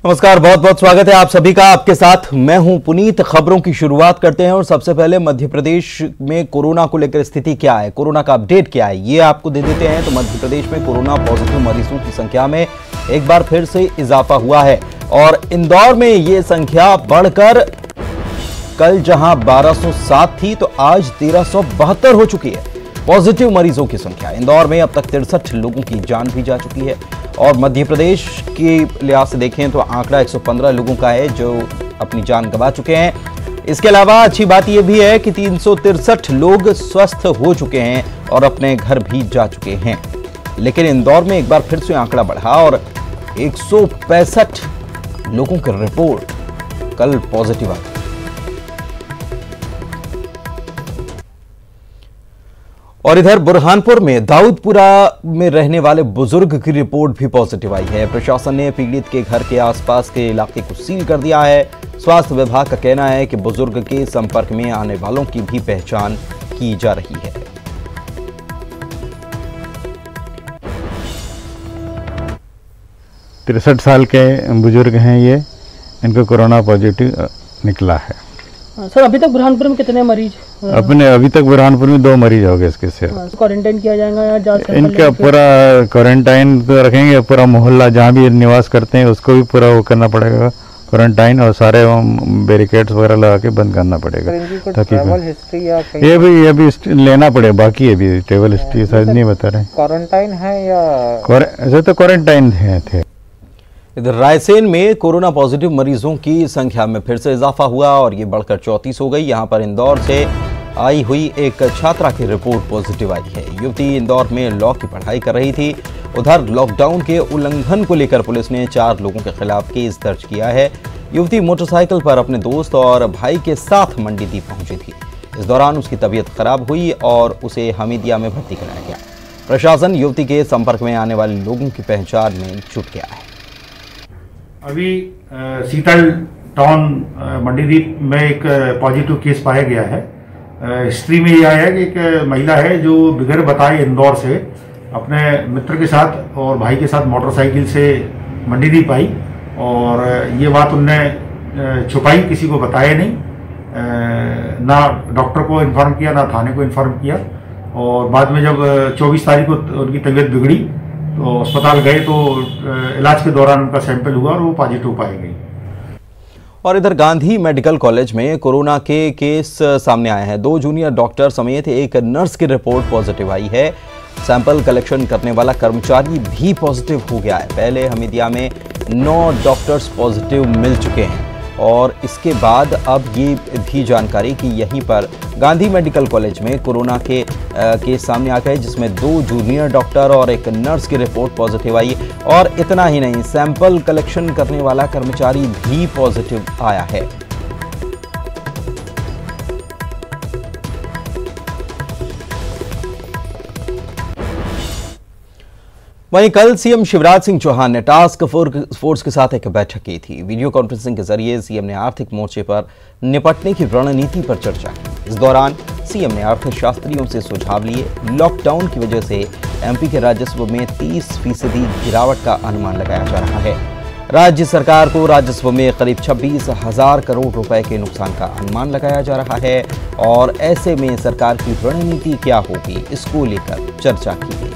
नमस्कार, बहुत बहुत स्वागत है आप सभी का। आपके साथ मैं हूं पुनीत। खबरों की शुरुआत करते हैं और सबसे पहले मध्य प्रदेश में कोरोना को लेकर स्थिति क्या है, कोरोना का अपडेट क्या है, ये आपको दे देते हैं। तो मध्य प्रदेश में कोरोना पॉजिटिव मरीजों की संख्या में एक बार फिर से इजाफा हुआ है और इंदौर में ये संख्या बढ़कर कल जहां 1207 थी तो आज 1372 हो चुकी है पॉजिटिव मरीजों की संख्या। इंदौर में अब तक 63 लोगों की जान भी जा चुकी है और मध्य प्रदेश के लिहाज से देखें तो आंकड़ा 115 लोगों का है जो अपनी जान गंवा चुके हैं। इसके अलावा अच्छी बात यह भी है कि 363 लोग स्वस्थ हो चुके हैं और अपने घर भी जा चुके हैं। लेकिन इंदौर में एक बार फिर से आंकड़ा बढ़ा और 165 लोगों की रिपोर्ट कल पॉजिटिव आई। और इधर बुरहानपुर में दाऊदपुरा में रहने वाले बुजुर्ग की रिपोर्ट भी पॉजिटिव आई है। प्रशासन ने पीड़ित के घर के आसपास के इलाके को सील कर दिया है। स्वास्थ्य विभाग का कहना है कि बुजुर्ग के संपर्क में आने वालों की भी पहचान की जा रही है। तिरसठ साल के बुजुर्ग हैं ये, इनको कोरोना पॉजिटिव निकला है। सर अभी तक बुरहानपुर में कितने मरीज? अभी तक बुरहानपुर में 2 मरीज हो गए इसके से। क्वारंटाइन किया जाएगा या जांच? इनका पूरा क्वारंटाइन तो रखेंगे, पूरा मोहल्ला जहाँ भी निवास करते हैं उसको भी पूरा वो करना पड़ेगा क्वारंटाइन, और सारे बैरिकेड्स वगैरह लगा के बंद करना पड़ेगा ताकि ये भी लेना पड़ेगा। बाकी है भी ट्रेवल हिस्ट्री शायद नहीं बता रहे। क्वारंटाइन है या ऐसे तो क्वारंटाइन थे। इधर रायसेन में कोरोना पॉजिटिव मरीजों की संख्या में फिर से इजाफा हुआ और ये बढ़कर 34 हो गई। यहां पर इंदौर से आई हुई एक छात्रा की रिपोर्ट पॉजिटिव आई है। युवती इंदौर में लॉ की पढ़ाई कर रही थी। उधर लॉकडाउन के उल्लंघन को लेकर पुलिस ने 4 लोगों के खिलाफ केस दर्ज किया है। युवती मोटरसाइकिल पर अपने दोस्त और भाई के साथ मंडीदीप पहुंची थी। इस दौरान उसकी तबीयत खराब हुई और उसे हमीदिया में भर्ती कराया गया। प्रशासन युवती के संपर्क में आने वाले लोगों की पहचान में जुट गया है। अभी शीतल टाउन मंडीदीप में एक पॉजिटिव केस पाया गया है। हिस्ट्री में यह है कि एक महिला है जो बगैर बताए इंदौर से अपने मित्र के साथ और भाई के साथ मोटरसाइकिल से मंडीदीप आई और ये बात उनने छुपाई, किसी को बताया नहीं, ना डॉक्टर को इन्फॉर्म किया ना थाने को इन्फॉर्म किया। और बाद में जब 24 तारीख को उनकी तबीयत बिगड़ी तो अस्पताल गए तो इलाज के दौरान उनका सैंपल हुआ और वो पॉजिटिव पाई गई। और इधर गांधी मेडिकल कॉलेज में कोरोना के केस सामने आए हैं। 2 जूनियर डॉक्टर समेत एक नर्स की रिपोर्ट पॉजिटिव आई है। सैंपल कलेक्शन करने वाला कर्मचारी भी पॉजिटिव हो गया है। पहले हमीदिया में 9 डॉक्टर्स पॉजिटिव मिल चुके हैं और इसके बाद अब ये भी जानकारी कि यहीं पर गांधी मेडिकल कॉलेज में कोरोना के केस सामने आ गए, जिसमें 2 जूनियर डॉक्टर और एक नर्स की रिपोर्ट पॉजिटिव आई। और इतना ही नहीं, सैंपल कलेक्शन करने वाला कर्मचारी भी पॉजिटिव आया है। वहीं कल सीएम शिवराज सिंह चौहान ने टास्क फोर्स के साथ एक बैठक की थी। वीडियो कॉन्फ्रेंसिंग के जरिए सीएम ने आर्थिक मोर्चे पर निपटने की रणनीति पर चर्चा की। इस दौरान सीएम ने अर्थशास्त्रियों से सुझाव लिए। लॉकडाउन की वजह से एमपी के राजस्व में 30% गिरावट का अनुमान लगाया जा रहा है। राज्य सरकार को राजस्व में करीब 26,000 करोड़ रुपए के नुकसान का अनुमान लगाया जा रहा है और ऐसे में सरकार की रणनीति क्या होगी, इसको लेकर चर्चा की गई।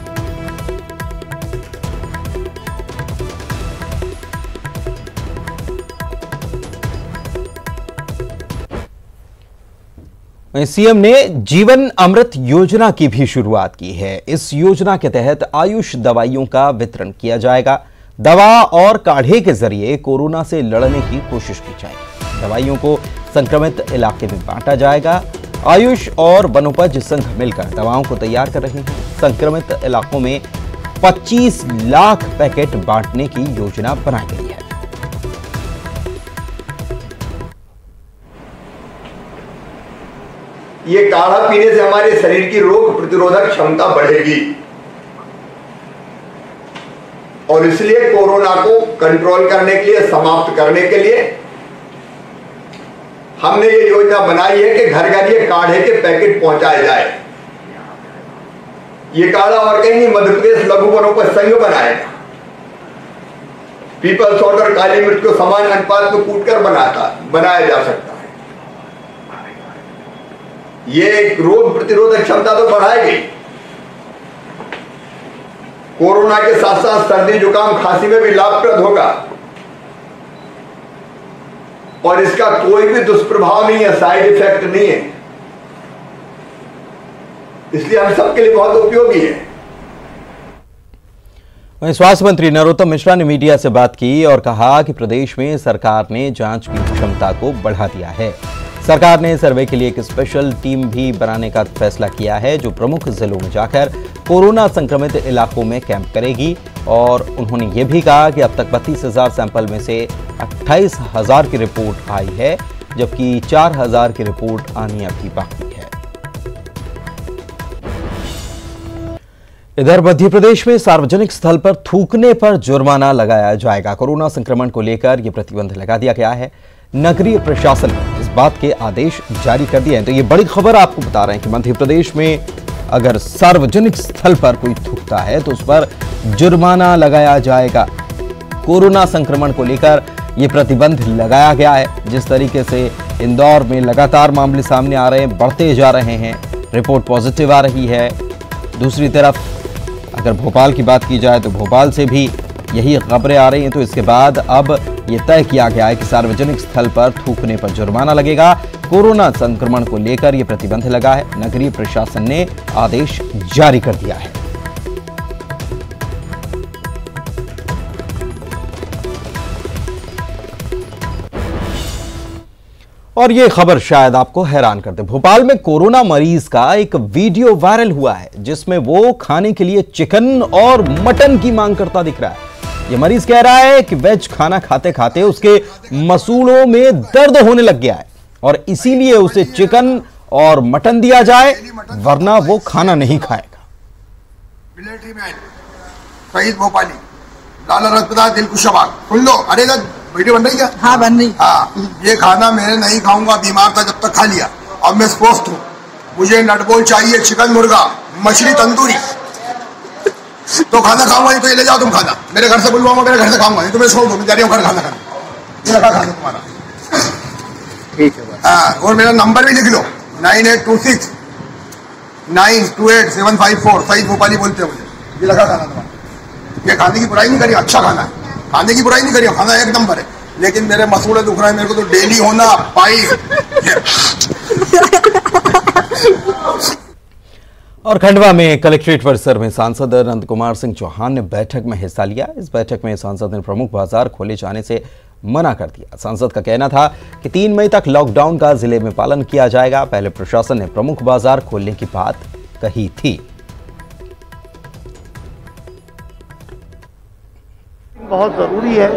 सीएम ने जीवन अमृत योजना की भी शुरुआत की है। इस योजना के तहत आयुष दवाइयों का वितरण किया जाएगा। दवा और काढ़े के जरिए कोरोना से लड़ने की कोशिश की जाएगी। दवाइयों को संक्रमित इलाके में बांटा जाएगा। आयुष और वनोपज संघ मिलकर दवाओं को तैयार कर रहे हैं। संक्रमित इलाकों में 25 लाख पैकेट बांटने की योजना बनाई गई है। ये काढ़ा पीने से हमारे शरीर की रोग प्रतिरोधक क्षमता बढ़ेगी और इसलिए कोरोना को कंट्रोल करने के लिए, समाप्त करने के लिए हमने ये योजना बनाई है कि घर घर ये काढ़े के पैकेट पहुंचाए जाए। ये काढ़ा और कहीं नहीं, मध्य प्रदेश लघु वनोपज संघ बनाएगा। पीपल सॉल्ट और काली मिर्च को समान अनुपात में कूटकर बनाया जा सकता है। ये रोग प्रतिरोधक क्षमता तो बढ़ाएगी, कोरोना के साथ साथ सर्दी जुकाम खांसी में भी लाभप्रद होगा और इसका कोई भी दुष्प्रभाव नहीं है, साइड इफेक्ट नहीं है, इसलिए हम सबके लिए बहुत उपयोगी है। वहीं स्वास्थ्य मंत्री नरोत्तम मिश्रा ने मीडिया से बात की और कहा कि प्रदेश में सरकार ने जांच की क्षमता को बढ़ा दिया है। सरकार ने सर्वे के लिए एक स्पेशल टीम भी बनाने का फैसला किया है, जो प्रमुख जिलों में जाकर कोरोना संक्रमित इलाकों में कैंप करेगी। और उन्होंने ये भी कहा कि अब तक 32,000 सैंपल में से 28,000 की रिपोर्ट आई है, जबकि 4,000 की रिपोर्ट आनी अभी बाकी है। इधर मध्य प्रदेश में सार्वजनिक स्थल पर थूकने पर जुर्माना लगाया जाएगा। कोरोना संक्रमण को लेकर यह प्रतिबंध लगा दिया गया है। नगरीय प्रशासन ने इस बात के आदेश जारी कर दिए हैं। तो ये बड़ी खबर आपको बता रहे हैं कि मध्य प्रदेश में अगर सार्वजनिक स्थल पर कोई थूकता है तो उस पर जुर्माना लगाया जाएगा। कोरोना संक्रमण को लेकर यह प्रतिबंध लगाया गया है। जिस तरीके से इंदौर में लगातार मामले सामने आ रहे हैं, बढ़ते जा रहे हैं, रिपोर्ट पॉजिटिव आ रही है। दूसरी तरफ अगर भोपाल की बात की जाए तो भोपाल से भी यही खबरें आ रही हैं। तो इसके बाद अब ये तय किया गया है कि सार्वजनिक स्थल पर थूकने पर जुर्माना लगेगा। कोरोना संक्रमण को लेकर यह प्रतिबंध लगा है। नगरीय प्रशासन ने आदेश जारी कर दिया है। और ये खबर शायद आपको हैरान कर दे। भोपाल में कोरोना मरीज का एक वीडियो वायरल हुआ है, जिसमें वो खाने के लिए चिकन और मटन की मांग करता दिख रहा है। ये मरीज कह रहा है कि वेज खाना खाते खाते उसके मसूड़ों में दर्द होने लग गया है और इसीलिए उसे चिकन और मटन दिया जाए, वरना वो खाना नहीं खाएगा। मिलिट्री मैन शहीद भोपाली, लाला रसपदास दिलकुशाबाग, सुन लो। अरे वीडियो बन रही क्या? हाँ बन रही। हाँ, ये खाना मैं नहीं खाऊंगा, बीमार था जब तक खा लिया, अब मैं स्वस्थ हूँ। मुझे नटबोल चाहिए, चिकन मुर्गा, मछली तंदूरी, तो खाना खाऊंगा नहीं तो ये ले जाओ तुम खाना। मेरे घर से बुलवाऊंगा, मेरे घर से खाऊंगा नहीं तो मैं छोड़ दूँ, मैं जा रही हूँ घर खाना खाना। खाना तुम्हारा ठीक है। हाँ, और मेरा नंबर भी लिख लो, 9826 928 754। शहीद भोपाली बोलते हैं मुझे। ये लगा खाना तुम्हारा। ये खाने की बुराई नहीं करी, अच्छा खाना है, खाने की बुराई नहीं करी, खाना एक नंबर है, लेकिन मेरे मसूड़े दुख रहे हैं, मेरे को तो डेली होना और खंडवा में कलेक्ट्रेट परिसर में सांसद नंद कुमार सिंह चौहान ने बैठक में हिस्सा लिया। इस बैठक में सांसद ने प्रमुख बाजार खोले जाने से मना कर दिया। सांसद का कहना था कि 3 मई तक लॉकडाउन का जिले में पालन किया जाएगा। पहले प्रशासन ने प्रमुख बाजार खोलने की बात कही थी। बहुत जरूरी है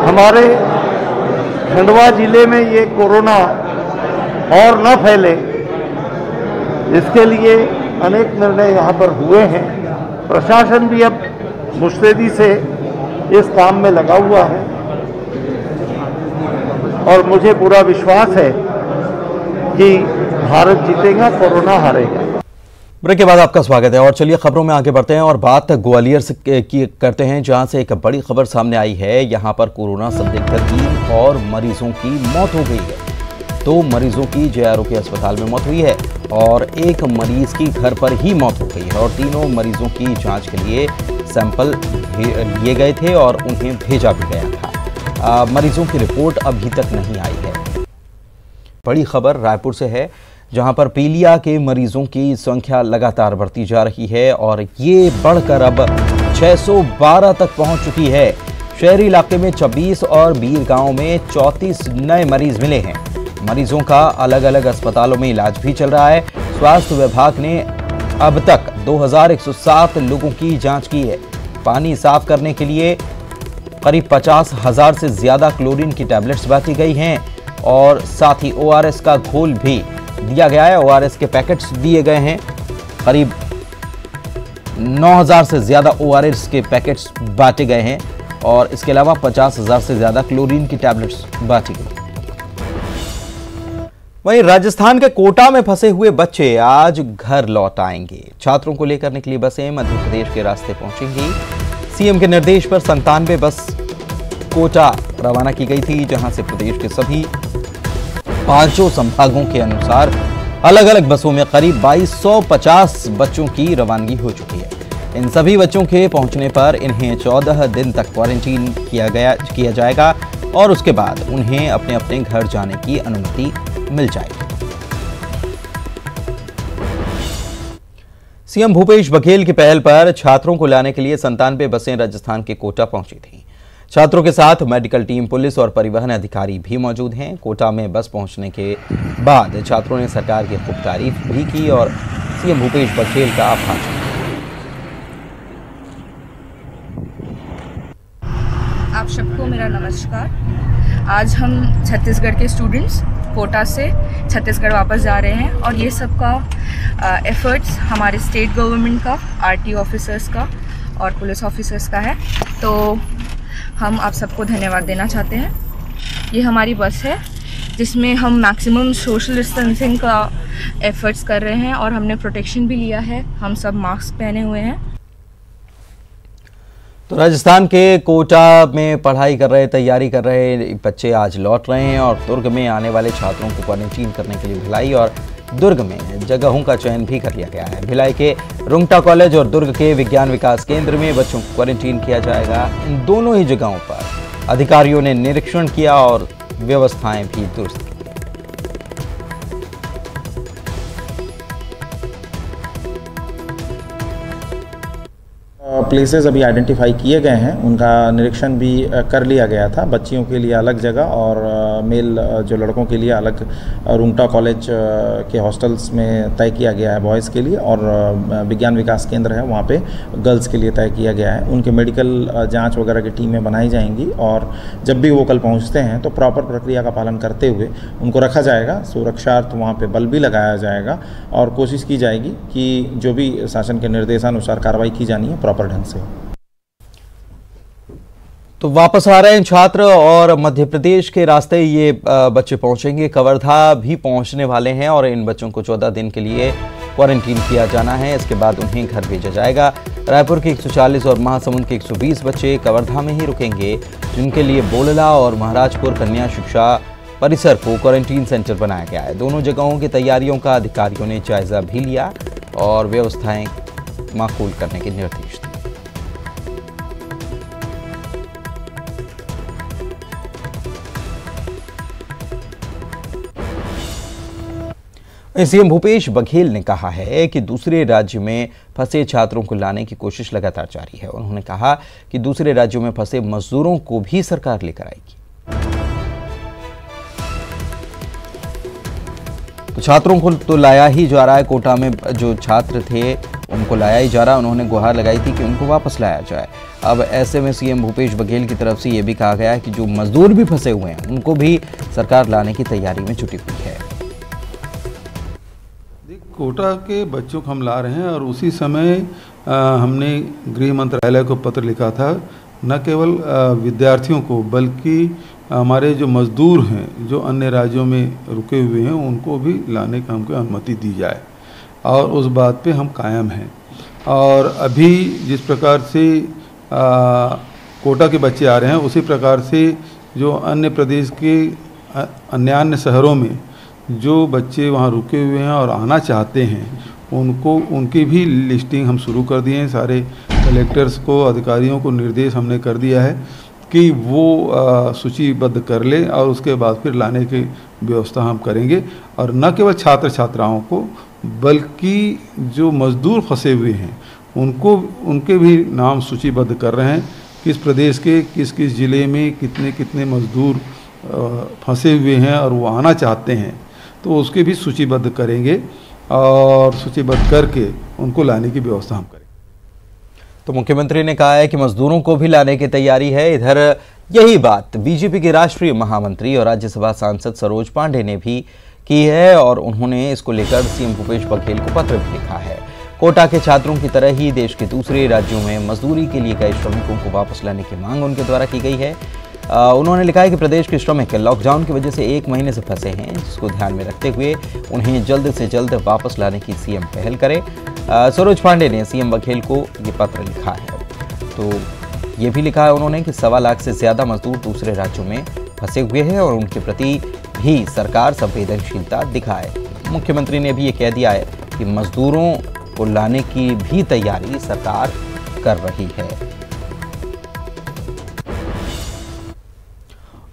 हमारे खंडवा जिले में ये कोरोना और न फैले, इसके लिए अनेक निर्णय यहाँ पर हुए हैं। प्रशासन भी अब मुस्तैदी से इस काम में लगा हुआ है और मुझे पूरा विश्वास है कि भारत जीतेगा, कोरोना हारेगा। ब्रेक के बाद आपका स्वागत है और चलिए खबरों में आगे बढ़ते हैं और बात ग्वालियर से की करते हैं, जहां से एक बड़ी खबर सामने आई है। यहां पर कोरोना संदिग्ध 3 और मरीजों की मौत हो गई है। 2 मरीजों की JRO अस्पताल में मौत हुई है और 1 मरीज की घर पर ही मौत हो गई है और तीनों मरीजों की जांच के लिए सैंपल लिए गए थे और उन्हें भेजा भी गया था। मरीजों की रिपोर्ट अभी तक नहीं आई है। बड़ी खबर रायपुर से है, जहां पर पीलिया के मरीजों की संख्या लगातार बढ़ती जा रही है और ये बढ़कर अब 612 तक पहुंच चुकी है। शहरी इलाके में 26 और बीर गांव में 34 नए मरीज मिले हैं। मरीजों का अलग अलग अस्पतालों में इलाज भी चल रहा है। स्वास्थ्य विभाग ने अब तक 2107 लोगों की जांच की है। पानी साफ करने के लिए करीब 50,000 से ज्यादा क्लोरीन की टैबलेट्स बांटी गई हैं और साथ ही ORS का घोल भी दिया गया है। ORS के पैकेट्स दिए गए हैं। करीब 9,000 से ज्यादा ORS के पैकेट्स बांटे गए हैं और इसके अलावा 50,000 से ज्यादा क्लोरीन की टैबलेट्स बांटी गई। वहीं राजस्थान के कोटा में फंसे हुए बच्चे आज घर लौट आएंगे। छात्रों को लेकर निकली बसें मध्य प्रदेश के रास्ते पहुंचेंगी। सीएम के निर्देश पर 97 बस कोटा रवाना की गई थी, जहां से प्रदेश के सभी 5 संभागों के अनुसार अलग अलग बसों में करीब 2250 बच्चों की रवानगी हो चुकी है। इन सभी बच्चों के पहुंचने पर इन्हें 14 दिन तक क्वारंटीन किया जाएगा और उसके बाद उन्हें अपने अपने घर जाने की अनुमति मिल जाएगी। सीएम भूपेश बघेल की पहल पर छात्रों को लाने के लिए 97 बसें राजस्थान के कोटा पहुंची थीं। छात्रों के साथ मेडिकल टीम, पुलिस और परिवहन अधिकारी भी मौजूद हैं। कोटा में बस पहुंचने के बाद छात्रों ने सरकार की खूब तारीफ भी की और सीएम भूपेश बघेल का आभार जताया। आप सबको मेरा नमस्कार। आज हम छत्तीसगढ़ के स्टूडेंट्स कोटा से छत्तीसगढ़ वापस जा रहे हैं और ये सब का एफर्ट्स हमारे स्टेट गवर्नमेंट का, आरटी ऑफिसर्स का और पुलिस ऑफिसर्स का है। तो हम आप सबको धन्यवाद देना चाहते हैं। ये हमारी बस है जिसमें हम मैक्सिमम सोशल डिस्टेंसिंग का एफर्ट्स कर रहे हैं और हमने प्रोटेक्शन भी लिया है। हम सब मास्क पहने हुए हैं। तो राजस्थान के कोटा में पढ़ाई कर रहे, तैयारी कर रहे बच्चे आज लौट रहे हैं और दुर्ग में आने वाले छात्रों को क्वारंटीन करने के लिए भिलाई और दुर्ग में जगहों का चयन भी कर लिया गया है। भिलाई के रुंगटा कॉलेज और दुर्ग के विज्ञान विकास केंद्र में बच्चों को क्वारंटीन किया जाएगा। इन दोनों ही जगहों पर अधिकारियों ने निरीक्षण किया और व्यवस्थाएं भी दुरुस्त की। प्लेसेस अभी आइडेंटिफाई किए गए हैं, उनका निरीक्षण भी कर लिया गया था। बच्चियों के लिए अलग जगह और मेल जो लड़कों के लिए अलग रुंगटा कॉलेज के हॉस्टल्स में तय किया गया है बॉयज़ के लिए, और विज्ञान विकास केंद्र है वहाँ पे गर्ल्स के लिए तय किया गया है। उनके मेडिकल जांच वगैरह की टीमें बनाई जाएंगी और जब भी वो कल पहुँचते हैं तो प्रॉपर प्रक्रिया का पालन करते हुए उनको रखा जाएगा। सुरक्षार्थ वहाँ पर बल भी लगाया जाएगा और कोशिश की जाएगी कि जो भी शासन के निर्देशानुसार कार्रवाई की जानी है प्रॉपर ढंग से। तो वापस आ रहे हैं छात्र और मध्य प्रदेश के रास्ते ये बच्चे पहुंचेंगे। कवर्धा भी पहुंचने वाले हैं और इन बच्चों को 14 दिन के लिए क्वारंटीन किया जाना है। इसके बाद उन्हें घर भेजा जाएगा। रायपुर के 140 और महासमुंद के 120 बच्चे कवर्धा में ही रुकेंगे, जिनके लिए बोलला और महाराजपुर कन्या शिक्षा परिसर को क्वारंटीन सेंटर बनाया गया है। दोनों जगहों की तैयारियों का अधिकारियों ने जायजा भी लिया और व्यवस्थाएं माकूल करने के निर्देश दिए। सीएम भूपेश बघेल ने कहा है कि दूसरे राज्य में फंसे छात्रों को लाने की कोशिश लगातार जारी है। उन्होंने कहा कि दूसरे राज्यों में फंसे मजदूरों को भी सरकार लेकर आएगी। तो छात्रों को तो लाया ही जा रहा है। कोटा में जो छात्र थे उनको लाया ही जा रहा है। उन्होंने गुहार लगाई थी कि उनको वापस लाया जाए। अब ऐसे में सीएम भूपेश बघेल की तरफ से ये भी कहा गया है कि जो मजदूर भी फंसे हुए हैं उनको भी सरकार लाने की तैयारी में जुटी हुई है। कोटा के बच्चों को हम ला रहे हैं और उसी समय हमने गृह मंत्रालय को पत्र लिखा था, न केवल विद्यार्थियों को बल्कि हमारे जो मजदूर हैं जो अन्य राज्यों में रुके हुए हैं उनको भी लाने का हमको अनुमति दी जाए और उस बात पे हम कायम हैं। और अभी जिस प्रकार से कोटा के बच्चे आ रहे हैं उसी प्रकार से जो अन्य प्रदेश के अन्य शहरों में जो बच्चे वहाँ रुके हुए हैं और आना चाहते हैं उनको उनकी भी लिस्टिंग हम शुरू कर दिए हैं। सारे कलेक्टर्स को, अधिकारियों को निर्देश हमने कर दिया है कि वो सूचीबद्ध कर ले और उसके बाद फिर लाने की व्यवस्था हम करेंगे। और न केवल छात्र छात्राओं को बल्कि जो मजदूर फंसे हुए हैं उनके भी नाम सूचीबद्ध कर रहे हैं। किस प्रदेश के किस किस ज़िले में कितने कितने मजदूर फंसे हुए हैं और वो आना चाहते हैं तो उसके भी सूचीबद्ध करेंगे और सूचीबद्ध करके उनको लाने की व्यवस्था हम करेंगे। तो मुख्यमंत्री ने कहा है कि मजदूरों को भी लाने की तैयारी है। इधर यही बात बीजेपी के राष्ट्रीय महामंत्री और राज्यसभा सांसद सरोज पांडे ने भी की है और उन्होंने इसको लेकर सीएम भूपेश बघेल को पत्र भी लिखा है। कोटा के छात्रों की तरह ही देश के दूसरे राज्यों में मजदूरी के लिए गए श्रमिकों को वापस लाने की मांग उनके द्वारा की गई है। उन्होंने लिखा है कि प्रदेश के श्रमिक लॉकडाउन की वजह से 1 महीने से फंसे हैं, जिसको ध्यान में रखते हुए उन्हें जल्द से जल्द वापस लाने की सीएम पहल करे। सरोज पांडे ने सीएम बघेल को ये पत्र लिखा है। तो ये भी लिखा है उन्होंने कि 1.25 लाख से ज्यादा मजदूर दूसरे राज्यों में फंसे हुए हैं और उनके प्रति भी सरकार संवेदनशीलता दिखाए। मुख्यमंत्री ने भी ये कह दिया है कि मजदूरों को लाने की भी तैयारी सरकार कर रही है।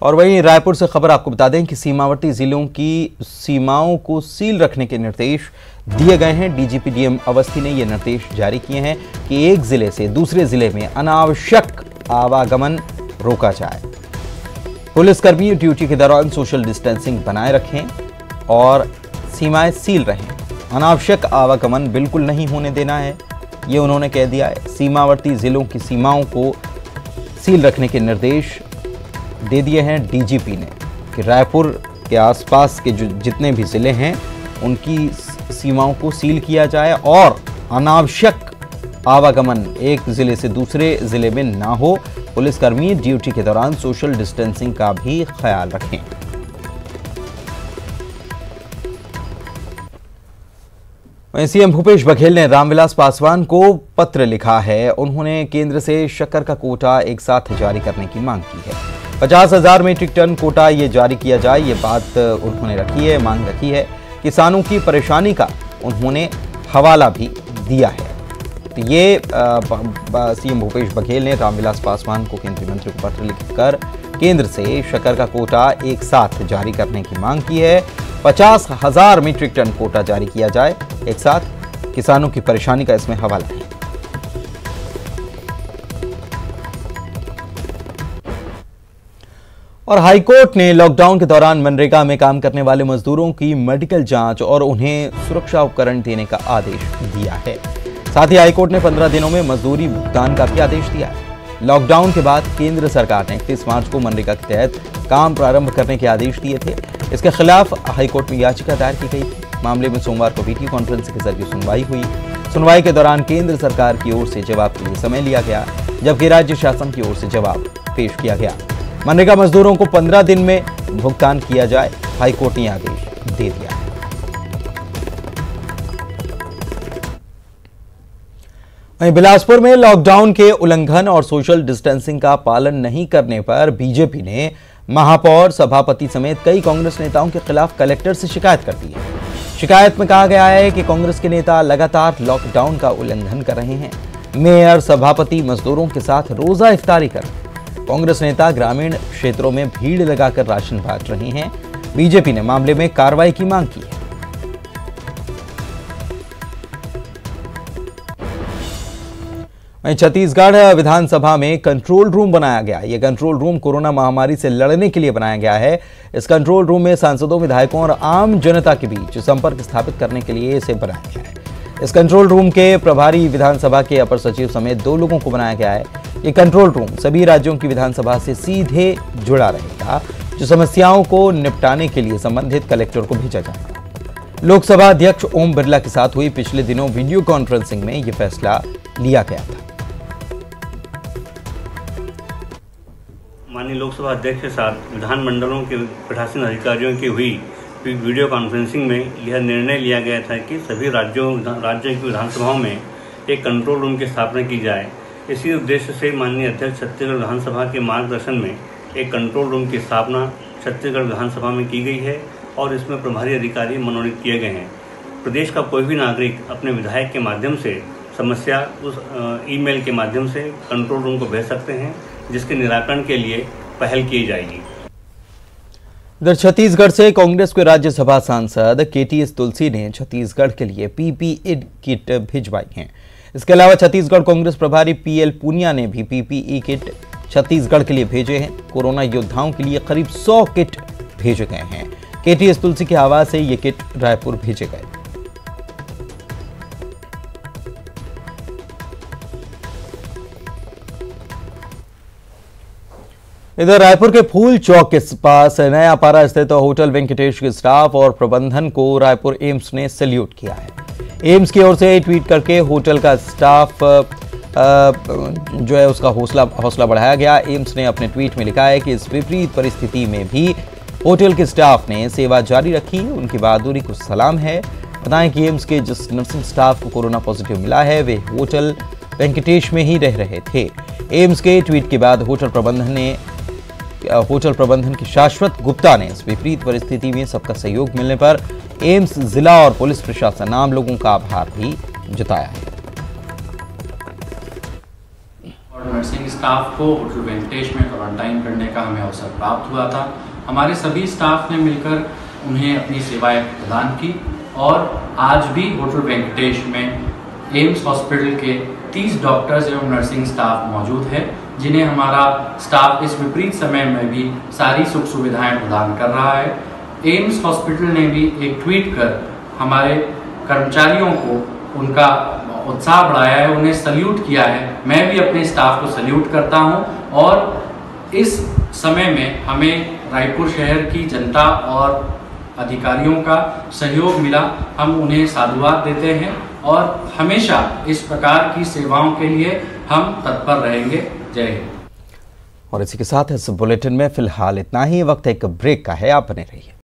और वहीं रायपुर से खबर आपको बता दें कि सीमावर्ती जिलों की सीमाओं को सील रखने के निर्देश दिए गए हैं। डीजीपी डीएम अवस्थी ने ये निर्देश जारी किए हैं कि एक जिले से दूसरे जिले में अनावश्यक आवागमन रोका जाए। पुलिसकर्मी ड्यूटी के दौरान सोशल डिस्टेंसिंग बनाए रखें और सीमाएं सील रहें। अनावश्यक आवागमन बिल्कुल नहीं होने देना है, ये उन्होंने कह दिया है। सीमावर्ती जिलों की सीमाओं को सील रखने के निर्देश दे दिए हैं डीजीपी ने कि रायपुर के आसपास के जितने भी जिले हैं उनकी सीमाओं को सील किया जाए और अनावश्यक आवागमन एक जिले से दूसरे जिले में ना हो। पुलिसकर्मी ड्यूटी के दौरान सोशल डिस्टेंसिंग का भी ख्याल रखें। सीएम भूपेश बघेल ने रामविलास पासवान को पत्र लिखा है। उन्होंने केंद्र से शक्कर का कोटा एक साथ जारी करने की मांग की है। 50,000 मीट्रिक टन कोटा ये जारी किया जाए, ये बात उन्होंने रखी है, मांग रखी है। किसानों की परेशानी का उन्होंने हवाला भी दिया है। तो ये सीएम भूपेश बघेल ने रामविलास पासवान को केंद्रीय मंत्री को पत्र लिखकर केंद्र से शक्कर का कोटा एक साथ जारी करने की मांग की है। 50,000 मीट्रिक टन कोटा जारी किया जाए एक साथ, किसानों की परेशानी का इसमें हवाला है। और हाईकोर्ट ने लॉकडाउन के दौरान मनरेगा में काम करने वाले मजदूरों की मेडिकल जांच और उन्हें सुरक्षा उपकरण देने का आदेश दिया है। साथ ही हाईकोर्ट ने 15 दिनों में मजदूरी भुगतान का भी आदेश दिया है। लॉकडाउन के बाद केंद्र सरकार ने 31 मार्च को मनरेगा के तहत काम प्रारंभ करने के आदेश दिए थे। इसके खिलाफ हाईकोर्ट में याचिका दायर की गई थी। मामले में सोमवार को वीडियो कॉन्फ्रेंसिंग के जरिए सुनवाई हुई। सुनवाई के दौरान केंद्र सरकार की ओर से जवाब के लिए समय लिया गया, जबकि राज्य शासन की ओर से जवाब पेश किया गया। मनरेगा मजदूरों को 15 दिन में भुगतान किया जाए, हाईकोर्ट ने आदेश दे दिया। वहीं बिलासपुर में लॉकडाउन के उल्लंघन और सोशल डिस्टेंसिंग का पालन नहीं करने पर बीजेपी ने महापौर, सभापति समेत कई कांग्रेस नेताओं के खिलाफ कलेक्टर से शिकायत कर दी है। शिकायत में कहा गया है कि कांग्रेस के नेता लगातार लॉकडाउन का उल्लंघन कर रहे हैं। मेयर, सभापति मजदूरों के साथ रोजा इफ्तारी कर रहे हैं। कांग्रेस नेता ग्रामीण क्षेत्रों में भीड़ लगाकर राशन बांट रहे हैं। बीजेपी ने मामले में कार्रवाई की मांग की है। छत्तीसगढ़ विधानसभा में कंट्रोल रूम बनाया गया। यह कंट्रोल रूम कोरोना महामारी से लड़ने के लिए बनाया गया है। इस कंट्रोल रूम में सांसदों, विधायकों और आम जनता के बीच संपर्क स्थापित करने के लिए इसे बनाया गया है। इस कंट्रोल रूम के प्रभारी विधानसभा के अपर सचिव समेत 2 लोगों को बनाया गया है। ये कंट्रोल रूम सभी राज्यों की विधानसभा से सीधे जुड़ा रहेगा, जो समस्याओं को निपटाने के लिए संबंधित कलेक्टर को भेजा जाएगा। लोकसभा अध्यक्ष ओम बिरला के साथ हुई पिछले दिनों वीडियो कॉन्फ्रेंसिंग में यह फैसला लिया गया था। माननीय लोकसभा अध्यक्ष के साथ विधानमंडलों के पीठासीन अधिकारियों की हुई वीडियो कॉन्फ्रेंसिंग में यह निर्णय लिया गया था कि सभी राज्यों की विधानसभाओं में एक कंट्रोल रूम की स्थापना की जाए। इसी उद्देश्य से माननीय अध्यक्ष छत्तीसगढ़ विधानसभा के मार्गदर्शन में एक कंट्रोल रूम की स्थापना छत्तीसगढ़ विधानसभा में की गई है और इसमें प्रभारी अधिकारी मनोनीत किए गए हैं। प्रदेश का कोई भी नागरिक अपने विधायक के माध्यम से समस्या उस ईमेल के माध्यम से कंट्रोल रूम को भेज सकते हैं, जिसके निराकरण के लिए पहल की जाएगी। इधर छत्तीसगढ़ से कांग्रेस के राज्यसभा सांसद केटीएस तुलसी ने छत्तीसगढ़ के लिए पीपीई किट भिजवाई हैं। इसके अलावा छत्तीसगढ़ कांग्रेस प्रभारी पीएल पुनिया ने भी पीपीई किट छत्तीसगढ़ के लिए भेजे हैं। कोरोना योद्धाओं के लिए करीब 100 किट भेजे गए हैं। केटीएस तुलसी के आवास से ये किट रायपुर भेजे गए। इधर रायपुर के फूल चौक के पास नया पारा स्थित होटल वेंकटेश के स्टाफ और प्रबंधन को रायपुर एम्स ने सैल्यूट किया है। एम्स की ओर से ट्वीट करके होटल का स्टाफ जो है उसका हौसला बढ़ाया गया। एम्स ने अपने ट्वीट में लिखा है कि इस विपरीत परिस्थिति में भी होटल के स्टाफ ने सेवा जारी रखी, उनकी बहादुरी को सलाम है। बताएं कि एम्स के जिस नर्सिंग स्टाफ को कोरोना पॉजिटिव मिला है वे होटल वेंकटेश में ही रह रहे थे। एम्स के ट्वीट के बाद होटल प्रबंधन की शाश्वत गुप्ता ने इस विपरीत परिस्थिति में सबका सहयोग मिलने पर एम्स, जिला और पुलिस प्रशासन आम लोगों का आभार भी जताया है। और नर्सिंग स्टाफ को होटल वेंकटेश में क्वारंटाइन करने का हमें अवसर प्राप्त हुआ था। हमारे सभी स्टाफ ने मिलकर उन्हें अपनी सेवाएं प्रदान की और आज भी होटल वेंकटेश में एम्स हॉस्पिटल के 30 डॉक्टर्स एवं नर्सिंग स्टाफ मौजूद है, जिन्हें हमारा स्टाफ इस विपरीत समय में भी सारी सुख सुविधाएं प्रदान कर रहा है। एम्स हॉस्पिटल ने भी एक ट्वीट कर हमारे कर्मचारियों को उनका उत्साह बढ़ाया है, उन्हें सल्यूट किया है। मैं भी अपने स्टाफ को सल्यूट करता हूं और इस समय में हमें रायपुर शहर की जनता और अधिकारियों का सहयोग मिला। हम उन्हें साधुवाद देते हैं और हमेशा इस प्रकार की सेवाओं के लिए हम तत्पर रहेंगे। जय हिंद। और इसी के साथ इस बुलेटिन में फिलहाल इतना ही। वक्त एक ब्रेक का है, आप बने रहिए।